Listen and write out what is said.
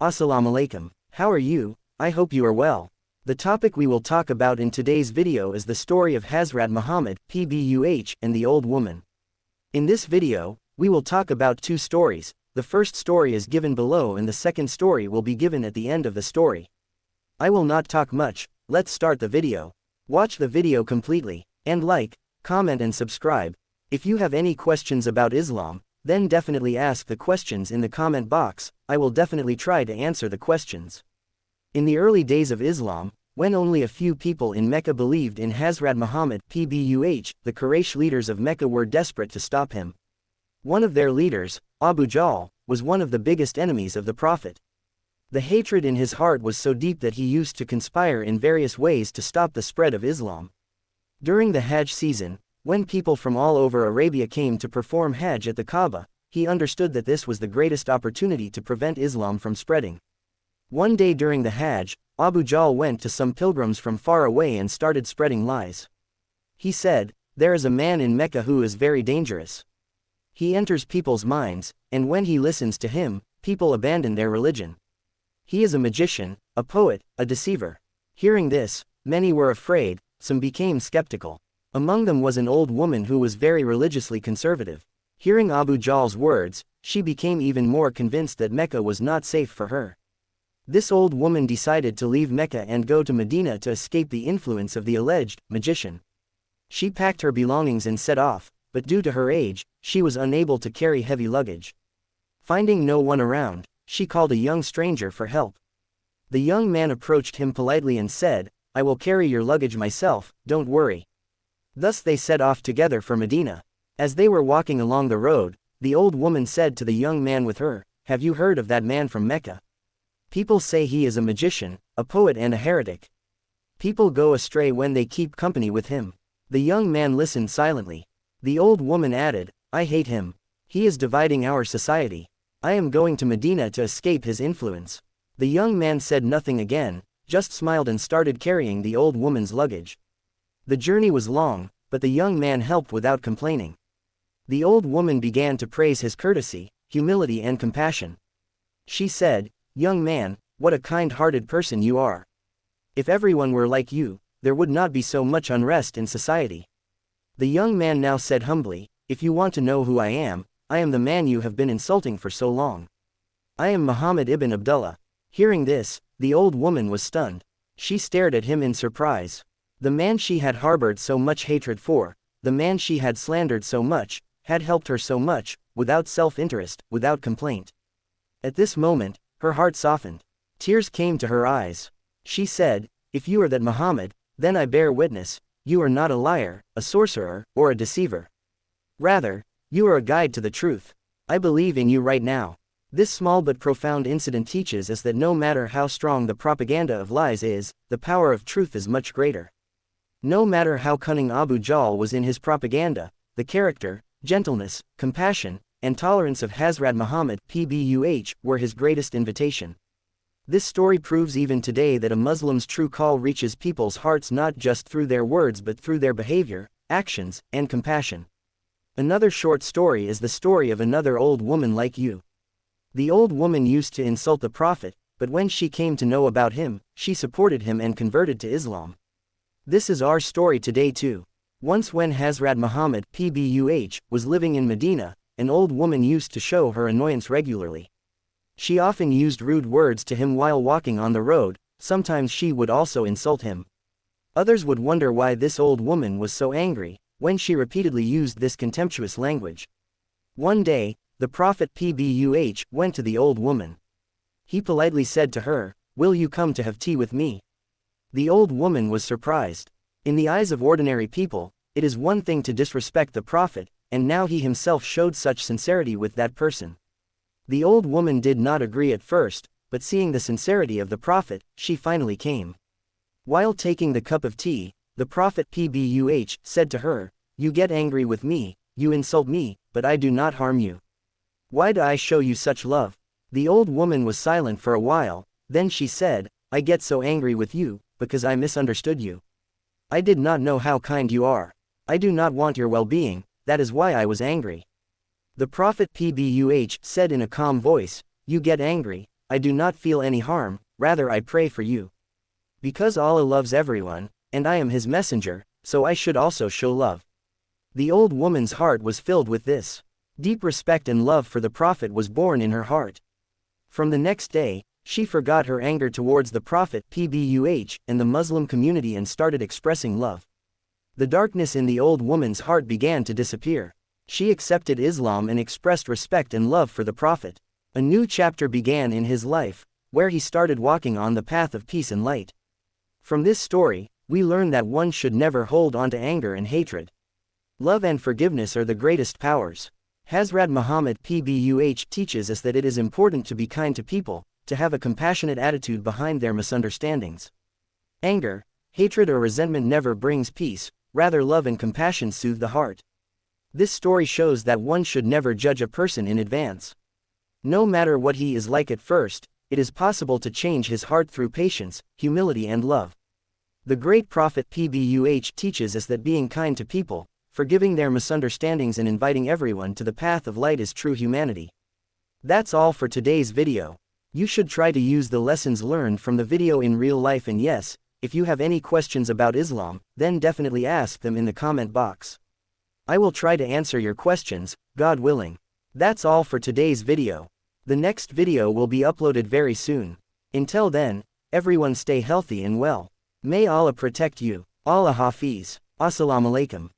Assalamu alaikum. How are you? I hope you are well. The topic we will talk about in today's video is the story of Hazrat Muhammad, PBUH, and the old woman. In this video, we will talk about two stories. The first story is given below and the second story will be given at the end of the story. I will not talk much, let's start the video. Watch the video completely, and like, comment and subscribe. If you have any questions about Islam, then definitely ask the questions in the comment box. I will definitely try to answer the questions. In the early days of Islam, when only a few people in Mecca believed in Hazrat Muhammad, PBUH, the Quraysh leaders of Mecca were desperate to stop him. One of their leaders, Abu Jahl, was one of the biggest enemies of the Prophet. The hatred in his heart was so deep that he used to conspire in various ways to stop the spread of Islam. During the Hajj season, when people from all over Arabia came to perform Hajj at the Kaaba, he understood that this was the greatest opportunity to prevent Islam from spreading. One day during the Hajj, Abu Jahl went to some pilgrims from far away and started spreading lies. He said, "There is a man in Mecca who is very dangerous. He enters people's minds, and when he listens to him, people abandon their religion. He is a magician, a poet, a deceiver." Hearing this, many were afraid, some became skeptical. Among them was an old woman who was very religiously conservative. Hearing Abu Jahl's words, she became even more convinced that Mecca was not safe for her. This old woman decided to leave Mecca and go to Medina to escape the influence of the alleged magician. She packed her belongings and set off, but due to her age, she was unable to carry heavy luggage. Finding no one around, she called a young stranger for help. The young man approached him politely and said, "I will carry your luggage myself, don't worry." Thus they set off together for Medina. As they were walking along the road, the old woman said to the young man with her, "Have you heard of that man from Mecca? People say he is a magician, a poet and a heretic. People go astray when they keep company with him." The young man listened silently. The old woman added, "I hate him. He is dividing our society. I am going to Medina to escape his influence." The young man said nothing again, just smiled and started carrying the old woman's luggage. The journey was long, but the young man helped without complaining. The old woman began to praise his courtesy, humility and compassion. She said, "Young man, what a kind-hearted person you are. If everyone were like you, there would not be so much unrest in society." The young man now said humbly, "If you want to know who I am the man you have been insulting for so long. I am Muhammad ibn Abdullah." Hearing this, the old woman was stunned. She stared at him in surprise. The man she had harbored so much hatred for, the man she had slandered so much, had helped her so much, without self-interest, without complaint. At this moment, her heart softened. Tears came to her eyes. She said, "If you are that Muhammad, then I bear witness, you are not a liar, a sorcerer, or a deceiver. Rather, you are a guide to the truth. I believe in you right now." This small but profound incident teaches us that no matter how strong the propaganda of lies is, the power of truth is much greater. No matter how cunning Abu Jahl was in his propaganda, the character, gentleness, compassion, and tolerance of Hazrat Muhammad, PBUH, were his greatest invitation. This story proves even today that a Muslim's true call reaches people's hearts not just through their words but through their behavior, actions, and compassion. Another short story is the story of another old woman like you. The old woman used to insult the Prophet, but when she came to know about him, she supported him and converted to Islam. This is our story today too. Once when Hazrat Muhammad, PBUH, was living in Medina, an old woman used to show her annoyance regularly. She often used rude words to him while walking on the road, sometimes she would also insult him. Others would wonder why this old woman was so angry, when she repeatedly used this contemptuous language. One day, the Prophet PBUH went to the old woman. He politely said to her, "Will you come to have tea with me?" The old woman was surprised. In the eyes of ordinary people, it is one thing to disrespect the Prophet, and now he himself showed such sincerity with that person. The old woman did not agree at first, but seeing the sincerity of the Prophet, she finally came. While taking the cup of tea, the Prophet PBUH said to her, "You get angry with me, you insult me, but I do not harm you. Why do I show you such love?" The old woman was silent for a while, then she said, "I get so angry with you, because I misunderstood you. I did not know how kind you are. I do not want your well-being, that is why I was angry." The Prophet PBUH said in a calm voice, "You get angry, I do not feel any harm, rather I pray for you. Because Allah loves everyone, and I am His messenger, so I should also show love. The old woman's heart was filled with this. Deep respect and love for the Prophet was born in her heart. From the next day, she forgot her anger towards the Prophet and the Muslim community and started expressing love. The darkness in the old woman's heart began to disappear. She accepted Islam and expressed respect and love for the Prophet. A new chapter began in his life, where he started walking on the path of peace and light. From this story, we learn that one should never hold on to anger and hatred. Love and forgiveness are the greatest powers. Hazrat Muhammad teaches us that it is important to be kind to people, to have a compassionate attitude behind their misunderstandings. Anger, hatred or resentment never brings peace, rather love and compassion soothe the heart. This story shows that one should never judge a person in advance. No matter what he is like at first, it is possible to change his heart through patience, humility and love. The great Prophet teaches us that being kind to people, forgiving their misunderstandings and inviting everyone to the path of light is true humanity. That's all for today's video. You should try to use the lessons learned from the video in real life, and yes, if you have any questions about Islam, then definitely ask them in the comment box. I will try to answer your questions, God willing. That's all for today's video. The next video will be uploaded very soon. Until then, everyone stay healthy and well. May Allah protect you. Allah Hafiz. Assalamu alaikum.